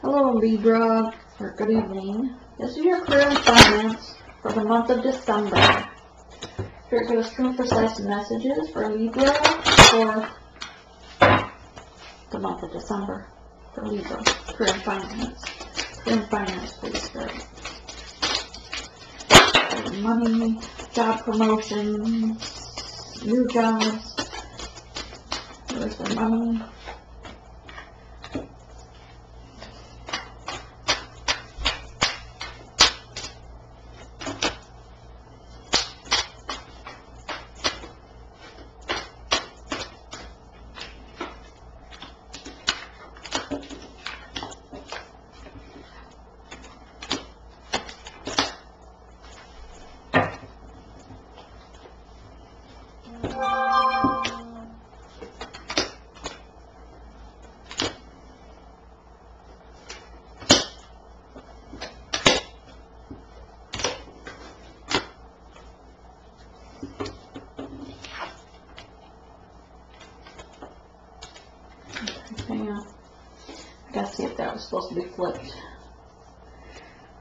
Hello Libra, or good evening. This is your career and finance for the month of December. Here give us true and precise messages for Libra for the month of December. For Libra, career and finance. Career and finance, please, Spirit. Money, job promotions, new jobs. Where's the money? Hang on. I gotta see if that was supposed to be flipped.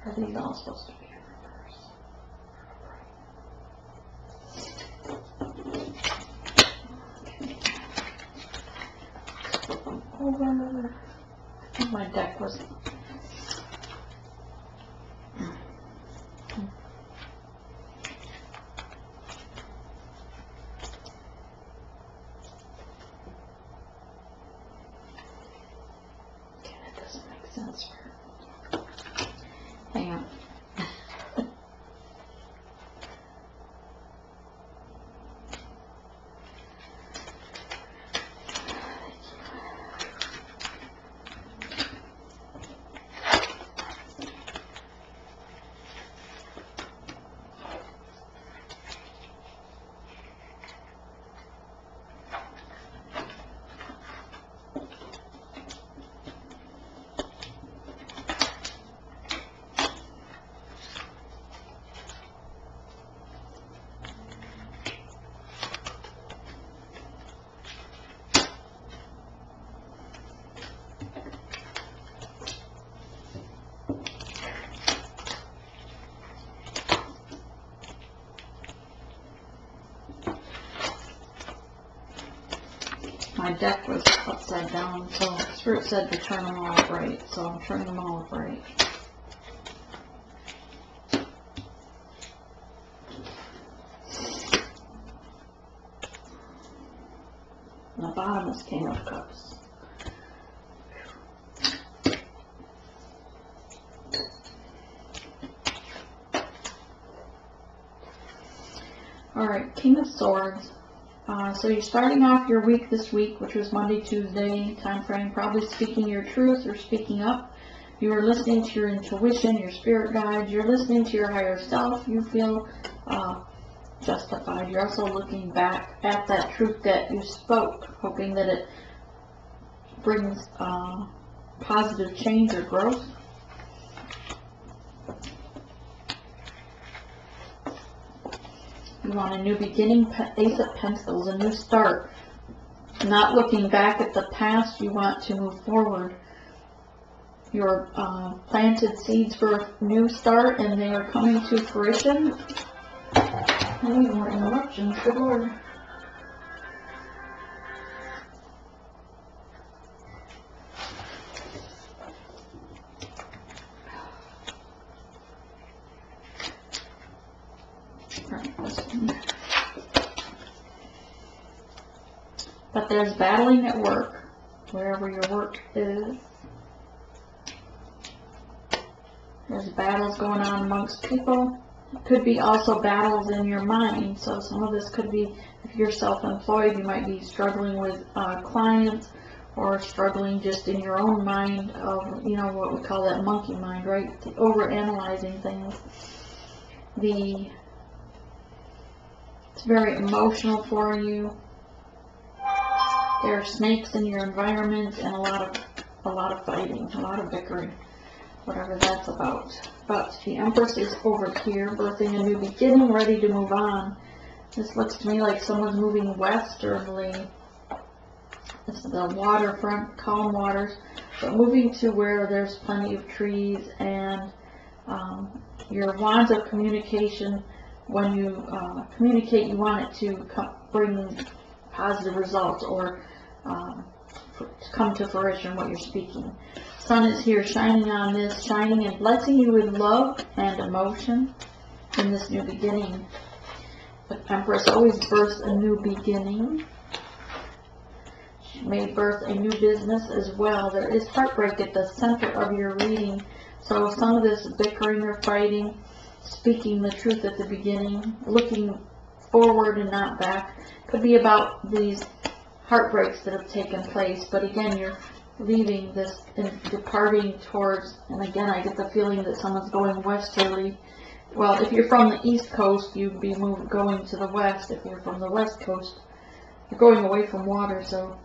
Are these all supposed to be in reverse? Flip them over. I think my deck was. Sense for hang on. My deck was upside down, so Spirit said to turn them all upright, so I'm turning them all upright. And the bottom is King of Cups. Alright, King of Swords. So you're starting off your week this week, which was Monday, Tuesday time frame, probably speaking your truth or speaking up. You are listening to your intuition, your spirit guides. You're listening to your higher self. You feel justified. You're also looking back at that truth that you spoke, hoping that it brings positive change or growth. You want a new beginning, Ace of Pentacles, a new start. Not looking back at the past, you want to move forward. You're planted seeds for a new start, and they are coming to fruition. I need more interruptions, good Lord. But there's battling at work, wherever your work is. There's battles going on amongst people. It could be also battles in your mind. So some of this could be, if you're self-employed, you might be struggling with clients, or struggling just in your own mind of, you know, what we call that monkey mind, right? The over-analyzing things. It's very emotional for you. There are snakes in your environment, and a lot of fighting, a lot of bickering, whatever that's about. But the Empress is over here, birthing a new beginning, ready to move on. This looks to me like someone's moving westerly. This is the waterfront, calm waters. but moving to where there's plenty of trees, and your wands of communication, when you communicate, you want it to bring positive results, or to come to fruition what you're speaking. Sun is here shining on this, shining and blessing you with love and emotion in this new beginning. The Empress always births a new beginning. She may birth a new business as well. There is heartbreak at the center of your reading. So some of this bickering or fighting, speaking the truth at the beginning, looking forward and not back, could be about these heartbreaks that have taken place. But again, you're leaving this and departing towards, and again, I get the feeling that someone's going westerly. Well, if you're from the East Coast, you'd be going to the west. If you're from the West Coast, you're going away from water, so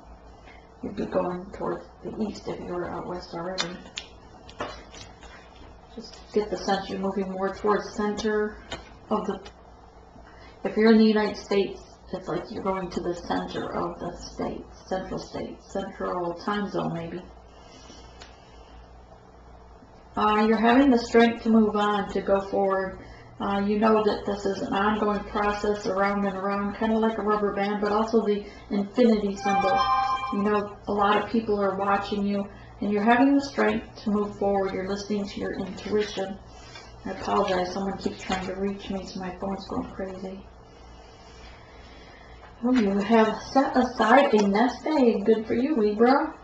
you'd be going towards the east if you were out west already. Just get the sense you're moving more towards center of the, if you're in the United States, it's like you're going to the center of the state, central time zone maybe. You're having the strength to move on, to go forward. You know that this is an ongoing process, around and around, kind of like a rubber band, but also the infinity symbol. You know a lot of people are watching you, and you're having the strength to move forward. You're listening to your intuition. I apologize, someone keeps trying to reach me, so my phone's going crazy. Oh, you have set aside a nest egg. Good for you, Libra.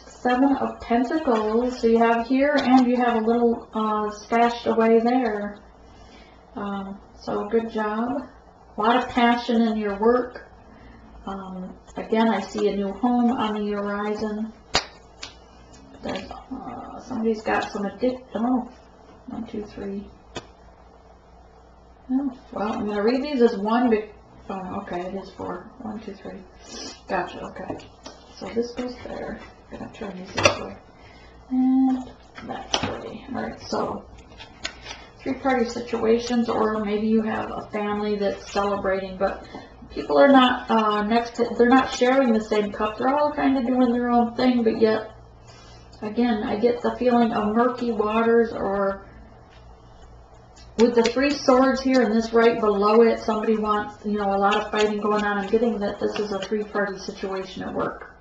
7 of Pentacles. So you have here, and you have a little stashed away there. So good job. A lot of passion in your work. Again, I see a new home on the horizon. There's, somebody's got some addiction. Oh, 1, 2, 3. Oh, well, I'm going to read these as one. Oh, okay, it is 4. 1, 2, 3. Gotcha, okay. So this goes there. I'm going to turn these this way. And that way. Alright, so 3-party situations, or maybe you have a family that's celebrating, but people are not they're not sharing the same cup. They're all kind of doing their own thing, but yet, again, I get the feeling of murky waters, or with the 3 swords here and this right below it, somebody wants, you know, a lot of fighting going on. I'm getting that this is a 3-party situation at work.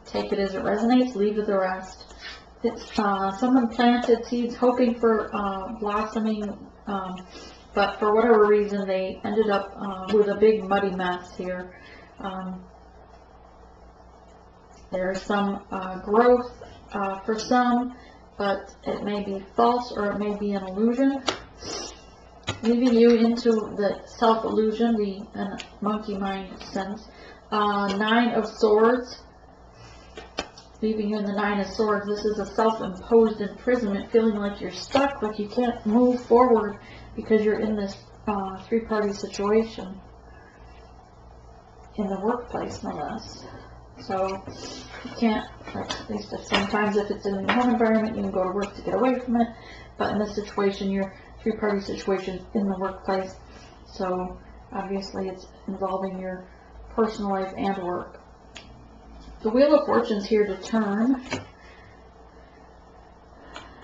Take it as it resonates, leave the rest. It's someone planted seeds hoping for blossoming, but for whatever reason they ended up with a big muddy mess here. There's some growth for some, but it may be false, or it may be an illusion, leaving you into the self-illusion, the monkey mind sense. 9 of Swords, leaving you in the 9 of Swords. This is a self-imposed imprisonment, feeling like you're stuck, like you can't move forward because you're in this 3-party situation in the workplace, no less. So you can't, at least sometimes if it's in the home environment, you can go to work to get away from it, but in this situation, your 3-party situation in the workplace, so obviously it's involving your personal life and work. The Wheel of Fortune's here to turn.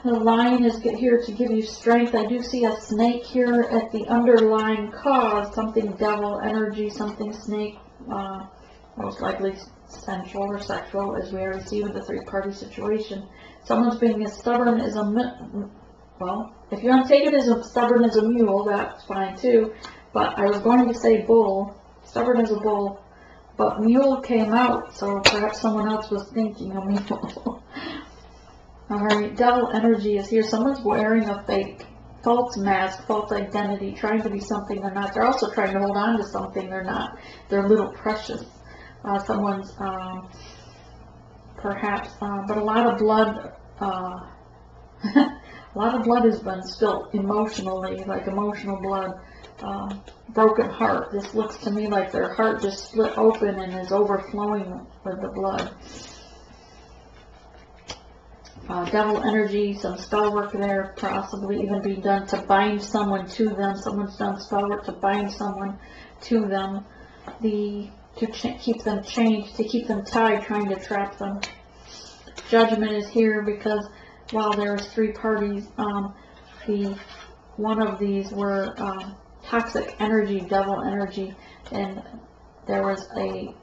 The Lion is here to give you strength. I do see a snake here at the underlying cause, something devil energy, something snake, most likely sensual or sexual, as we already see with the 3-party situation. Someone's being as stubborn as a, well, if you want to take it as stubborn as a mule, that's fine too, but I was going to say bull, stubborn as a bull, but mule came out, so perhaps someone else was thinking of mule. Alright, devil energy is here. Someone's wearing a fake, false mask, false identity, trying to be something they're not. They're also trying to hold on to something they're not. They're a little precious. Someone's, perhaps, but a lot of blood, a lot of blood has been spilled emotionally, like emotional blood. Broken heart. This looks to me like their heart just split open and is overflowing with the blood. Devil energy, some spell work there, possibly even being done to bind someone to them. Someone's done spell work to bind someone to them, to keep them chained, to keep them tied, trying to trap them. judgment is here because while there's 3 parties, one of these were toxic energy, devil energy, and there was a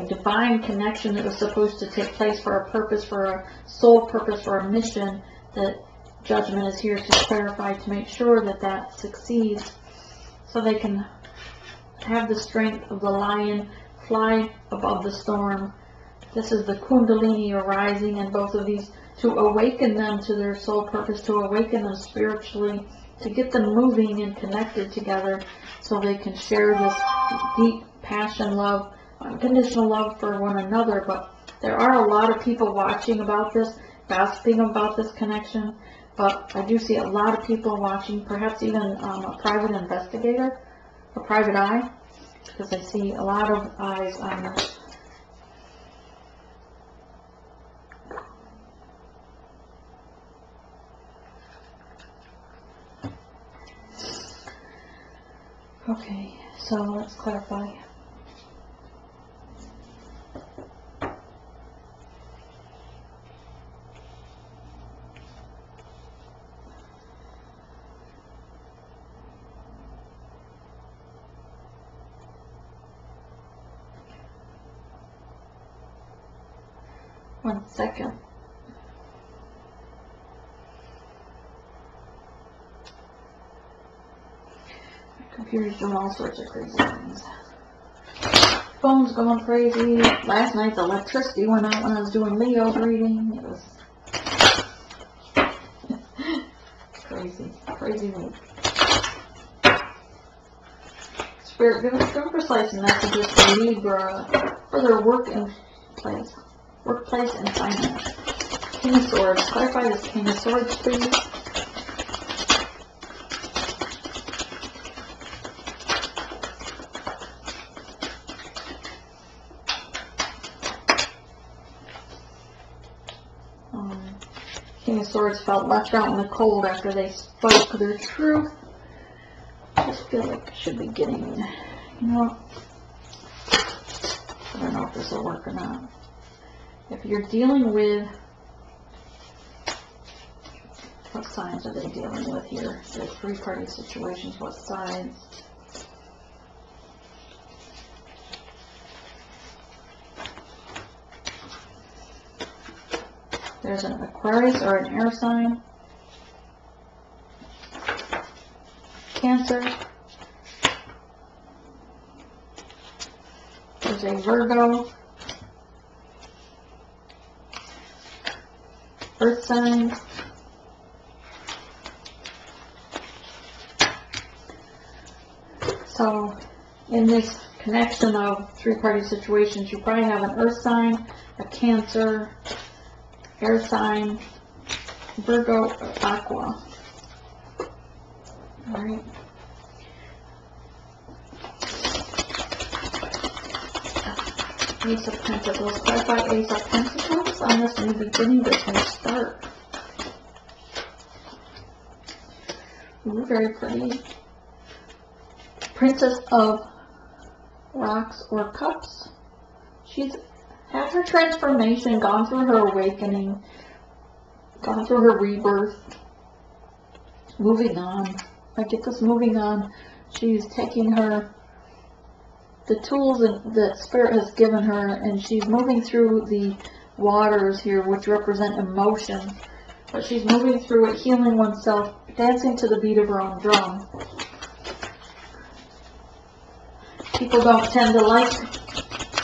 divine connection that was supposed to take place for a purpose, for a soul purpose, for a mission, that judgment is here to clarify, to make sure that that succeeds, so they can have the strength of the lion, fly above the storm. This is the Kundalini arising in both of these, to awaken them to their soul purpose, to awaken them spiritually, to get them moving and connected together so they can share this deep passion, love, unconditional love for one another. But there are a lot of people watching about this, gossiping about this connection, but I do see a lot of people watching, perhaps even a private investigator, a private eye, because I see a lot of eyes on this. Okay, so let's clarify. One second. Computer's doing all sorts of crazy things. Phone's going crazy. Last night the electricity went out when I was doing Leo's reading. It was crazy, crazy week. Spirit, give us some precise messages for Libra for their workplace and finance. King of Swords. Clarify this King of Swords, please. King of Swords felt left out in the cold after they spoke their truth. I just feel like I should be getting, you know, I don't know if this will work or not. If you're dealing with, what signs are they dealing with here? There's 3-party situations, what sides? There's an Aquarius or an air sign, Cancer, there's a Virgo, Earth signs, so in this connection of 3-party situations, you probably have an Earth sign, a Cancer, air sign, Virgo, or Aqua. Alright. Ace of Pentacles. Clarify Ace of Pentacles on this new beginning, this new start. Ooh, very pretty. Princess of Rocks or Cups. She's had her transformation, gone through her awakening, gone through her rebirth, moving on. I get this moving on. She's taking the tools that Spirit has given her, and she's moving through the waters here, which represent emotion. But she's moving through it, healing oneself, dancing to the beat of her own drum. People don't tend to like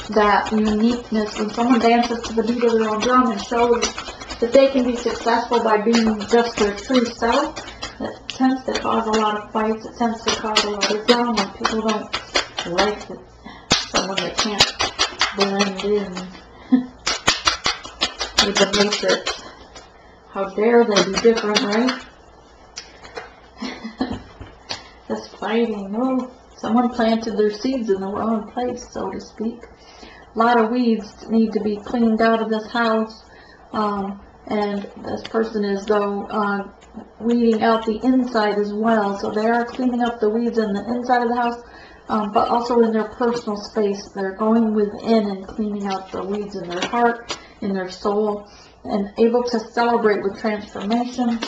that uniqueness when someone dances to the beat of their own drum and shows that they can be successful by being just their true self. That tends to cause a lot of fights. It tends to cause a lot of drama. People don't like someone that can't blend in with the matrix. How dare they be different, right? This fighting, oh, someone planted their seeds in the wrong place, so to speak. A lot of weeds need to be cleaned out of this house, and this person is, though, weeding out the inside as well. So they are cleaning up the weeds in the inside of the house, but also in their personal space. They're going within and cleaning out the weeds in their heart, in their soul, and able to celebrate with transformation.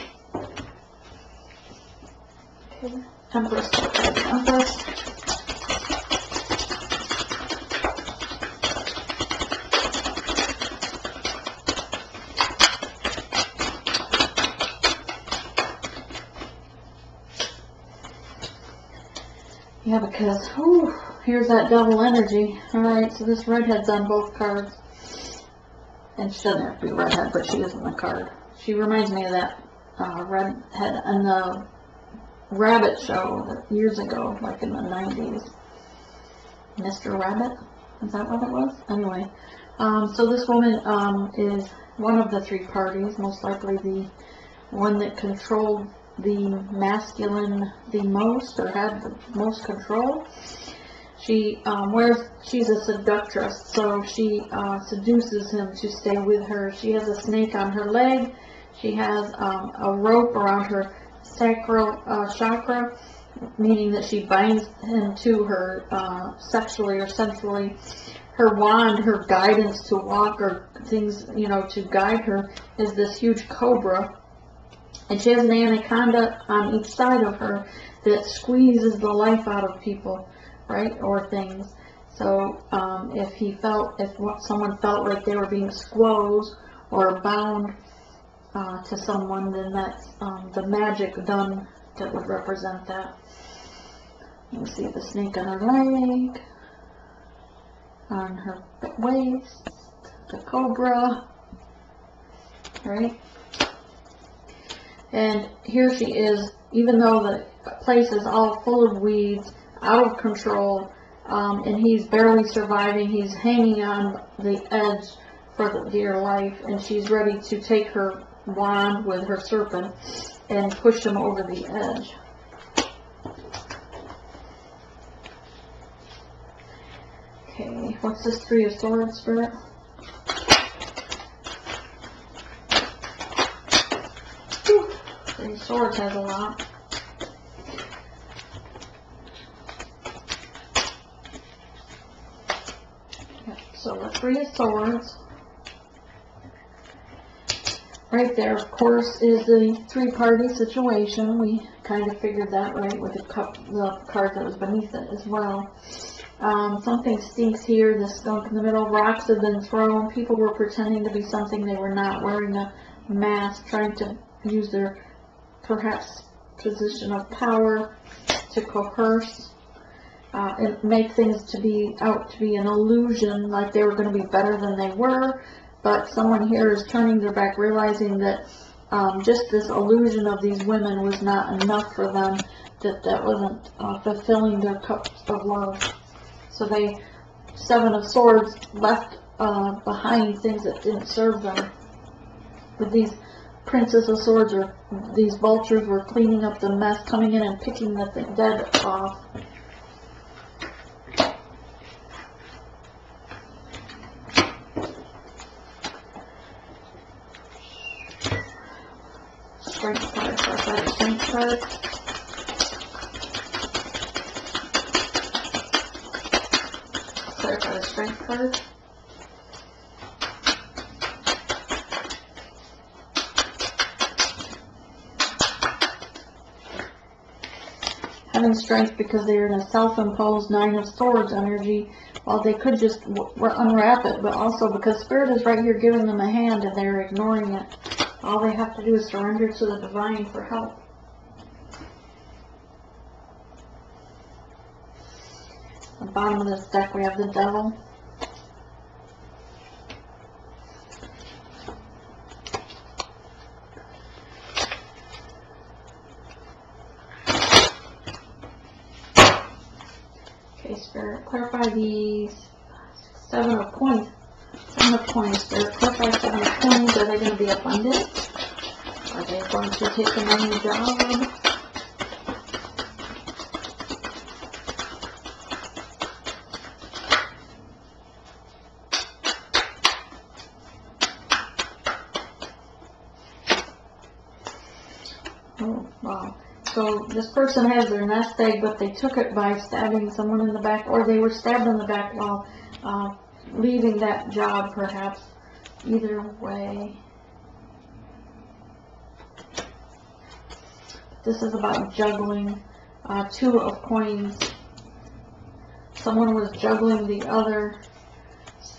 Okay. Empress. Empress. Yeah, because, whew, here's that double energy. Alright, so this redhead's on both cards. And she doesn't have to be a redhead, but she is on the card. She reminds me of that redhead in the Rabbit show years ago, like in the 90s. Mr. Rabbit? Is that what it was? Anyway, so this woman is one of the three parties, most likely the one that controlled the masculine the most, or had the most control. She she's a seductress, so she seduces him to stay with her. She has a snake on her leg. She has a rope around her sacral chakra, meaning that she binds him to her sexually or sensually. Her wand, her guidance to walk, or things, you know, to guide her, is this huge cobra. And she has an anaconda on each side of her that squeezes the life out of people, right, or things. So if someone felt like they were being squoze or bound to someone, then that's the magic done that would represent that. You see the snake on her leg, on her waist, the cobra, right? And here she is, even though the place is all full of weeds, out of control, and he's barely surviving. He's hanging on the edge for the dear life, and she's ready to take her wand with her serpent and push him over the edge. Okay, what's this Three of Swords, Spirit? Whew. Three of Swords has a lot. So the Three of Swords, right there, of course, is the three-party situation. We kind of figured that, right, with the card that was beneath it as well. Something stinks here, the skunk in the middle. Rocks have been thrown. People were pretending to be something they were not, wearing a mask, trying to use their, perhaps, position of power to coerce. And make things out to be an illusion, like they were going to be better than they were. But someone here is turning their back, realizing that just this illusion of these women was not enough for them, that wasn't fulfilling their cups of love. So they, Seven of Swords, left behind things that didn't serve them. But these Princess of Swords, or these vultures, were cleaning up the mess, coming in and picking the dead off. Strength card, so I've got a strength card. So I've got a strength card. Having strength because they're in a self-imposed Nine of Swords energy. Well, they could just unwrap it, but also because Spirit is right here giving them a hand and they're ignoring it. All they have to do is surrender to the divine for help. At the bottom of this deck we have the Devil. Okay, Spirit, clarify the Seven of Coins. Seven of Coins, Spirit, clarify Seven of Coins. Are they going to be abundant? Are they going to take the money job? Oh, wow. So this person has their nest egg, but they took it by stabbing someone in the back, or they were stabbed in the back while leaving that job, perhaps. Either way. This is about juggling. Two of coins. Someone was juggling the other,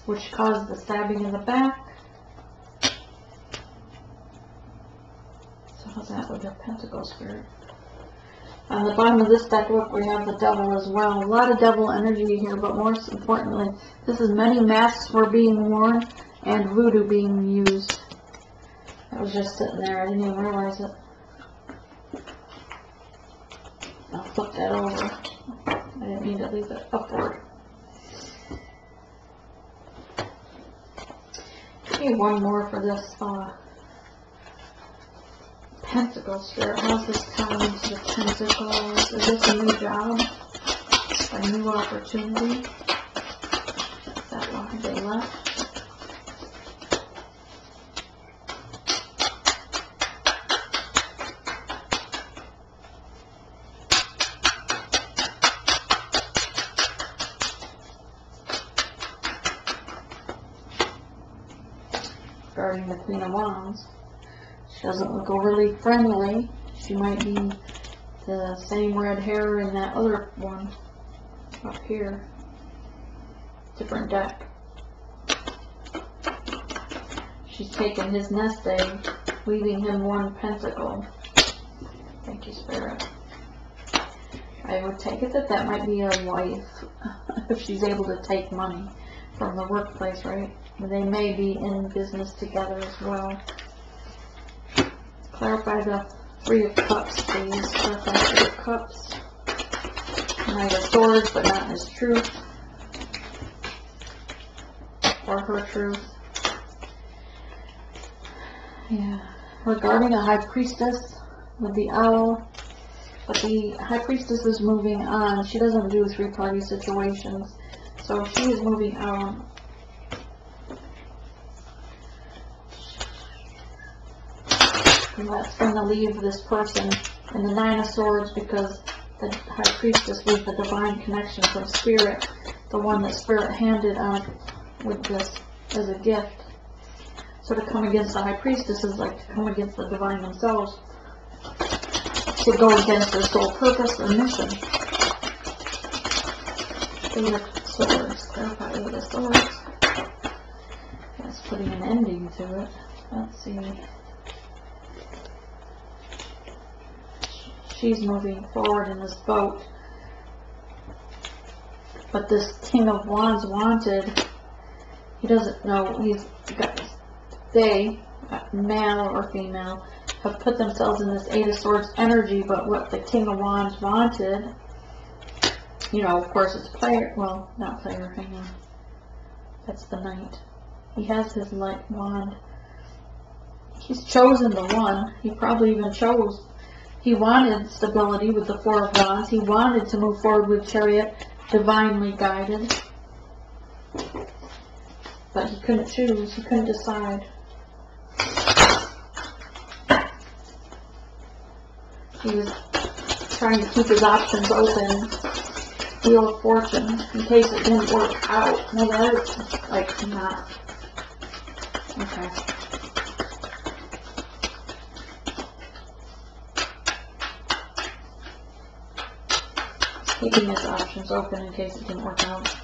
which caused the stabbing in the back. So how's that with the Pentacle Spirit? On the bottom of this deck, look, we have the Devil as well. A lot of Devil energy here, but most importantly, this is many masks were being worn and voodoo being used. That was just sitting there. I didn't even realize it. I'll flip that over. I didn't mean to leave it upward. Okay, one more for this Pentacle Spirit. How's this coming into the Pentacles? Is this a new job? A new opportunity? Is that why they left? Regarding the Queen of Wands. She doesn't look overly friendly. She might be the same red hair in that other one up here. Different deck. She's taken his nest egg, leaving him one pentacle. Thank you, Spirit. I would take it that that might be a wife, if she's able to take money from the workplace, right? They may be in business together as well. Clarify the Three of Cups, please. Clarify Three of Cups. Knight of Swords, but not his truth. Or her truth. Yeah. Regarding a High Priestess with the owl. But the High Priestess is moving on. She doesn't do three-party situations. So she is moving on. And that's going to leave this person in the Nine of Swords, because the High Priestess was the divine connection from Spirit, the one that Spirit handed on with this as a gift. So to come against the High Priestess is like to come against the divine themselves, to go against their sole purpose or mission. Eight of Swords. Clarify Eight of Swords. That's putting an ending to it. Let's see. She's moving forward in this boat. But this King of Wands wanted, he doesn't know, they, male or female, have put themselves in this Eight of Swords energy, but what the King of Wands wanted, you know, of course it's player, well, not player, hang on. That's the Knight. He has his light wand. He's chosen the one. He probably even chose. He wanted stability with the Four of Wands. He wanted to move forward with Chariot, divinely guided. But he couldn't choose. He couldn't decide. He was trying to keep his options open. Wheel of Fortune, in case it didn't work out. No, that's like not. Okay. Keeping his options open in case it didn't work out.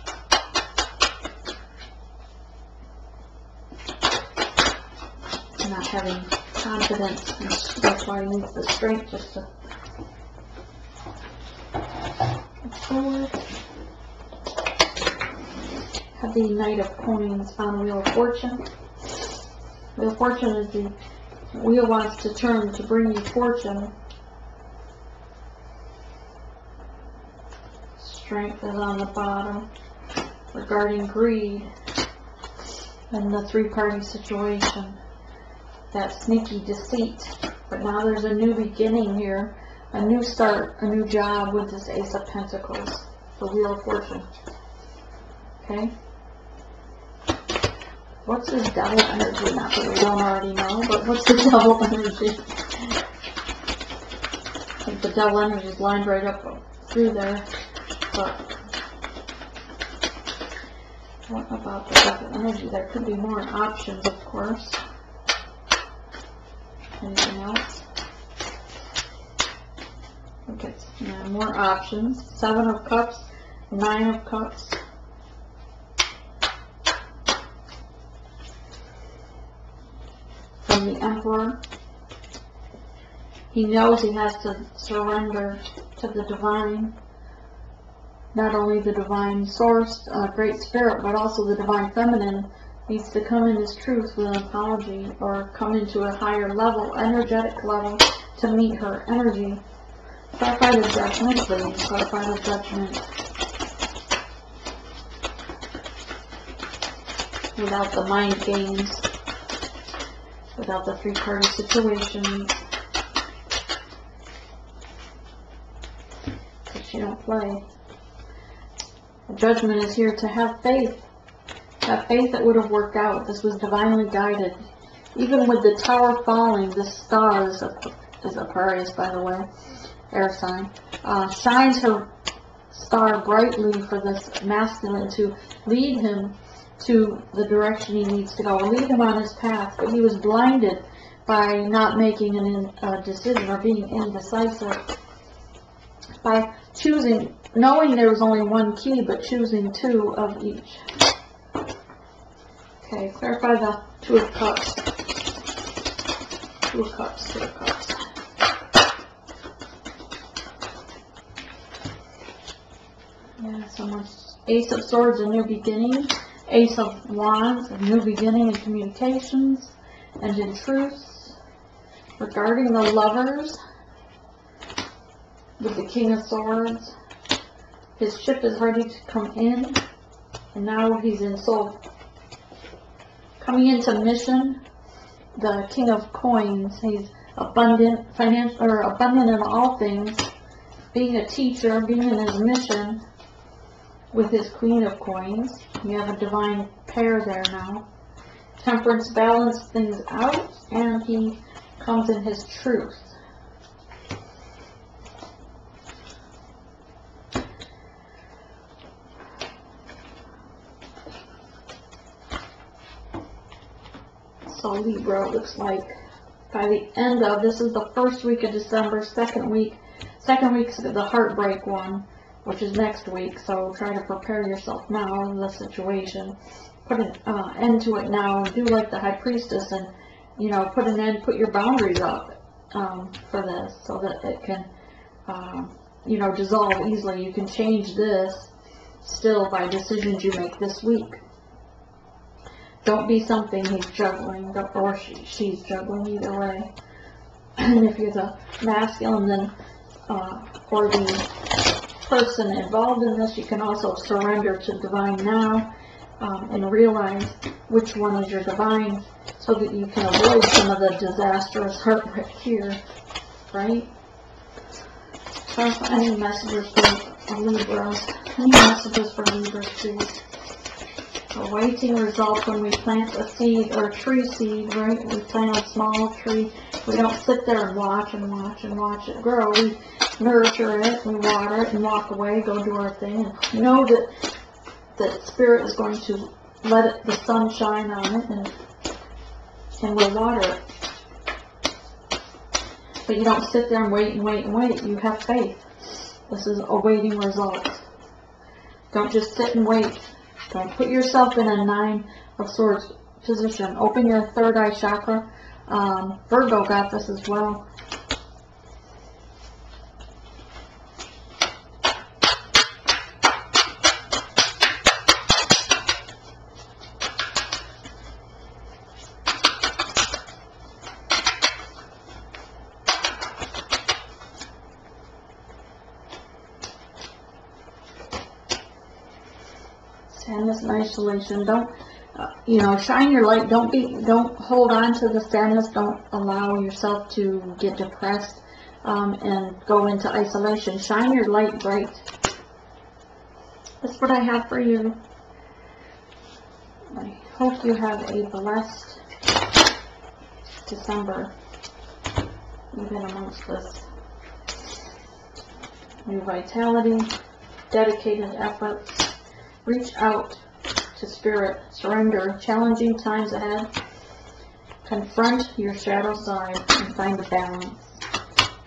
Not having confidence, and that's why he needs the strength just to move forward. Have the Knight of Coins on Wheel of Fortune. Wheel of Fortune is the wheel wants to turn to bring you fortune. Strength is on the bottom. Regarding greed and the three-party situation. That sneaky deceit. But now there's a new beginning here. A new start, a new job with this Ace of Pentacles. The Wheel of Fortune. Okay? What's this devil energy? Not that we don't already know, but what's the devil energy? the devil energy is lined right up through there. But what about the devil energy? There could be more options, of course. Anything else? Okay, yeah, more options. 7 of Cups, 9 of Cups. From the Emperor. He knows he has to surrender to the divine. Not only the divine source, Great Spirit, but also the divine feminine needs to come in his truth with an apology or come into a higher level, energetic level, to meet her energy. Clarify the judgment, please. Clarify the judgment. Without the mind games. Without the three-party situations. But you don't play. The judgment is here to have faith. Have faith that would have worked out. This was divinely guided. Even with the tower falling, the star is Aquarius, by the way, air sign, shines her star brightly for this masculine to lead him to the direction he needs to go, lead him on his path. But he was blinded by not making a decision or being indecisive. By choosing, knowing there was only one key, but choosing 2 of each. Okay, clarify the 2 of Cups. 2 of Cups, 2 of Cups. Yeah, someone's Ace of Swords, a new beginning. Ace of Wands, a new beginning in communications and in truths. Regarding the lovers, with the King of Swords, his ship is ready to come in, and now he's in soul. Coming into mission, the King of Coins, he's abundant, abundant in all things, being a teacher, being in his mission with his Queen of Coins. You have a divine pair there now. Temperance balances things out, and he comes in his truth. So Libra, it looks like by the end of, this is the first week of December, second week's the heartbreak one, which is next week, so try to prepare yourself now in the situation. Put an end to it now. Do like the High Priestess and, put an end, put your boundaries up for this so that it can, dissolve easily. You can change this still by decisions you make this week. Don't be something he's juggling, or she's juggling, either way. And if you're the masculine, then, or the person involved in this, you can also surrender to divine now, and realize which one is your divine, so that you can avoid some of the disastrous heartbreak here, right? So any messages for Libras? Any messages for Libras, please? Awaiting results when we plant a seed or a tree seed, right? We plant a small tree. We don't sit there and watch and watch and watch it grow. We nurture it, we water it and walk away, go do our thing, and know that Spirit is going to let the sun shine on it, and we'll water it. But you don't sit there and wait and wait and wait. You have faith. This is awaiting results. Don't just sit and wait. Don't put yourself in a 9 of Swords position. Open your third eye chakra. Virgo got this as well. Sadness and isolation. Don't, shine your light. Don't hold on to the sadness. Don't allow yourself to get depressed and go into isolation. Shine your light bright. That's what I have for you. I hope you have a blessed December, even amongst this new vitality, dedicated efforts. Reach out to Spirit. Surrender. Challenging times ahead. Confront your shadow side and find a balance.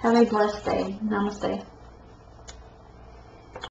Have a blessed day. Namaste.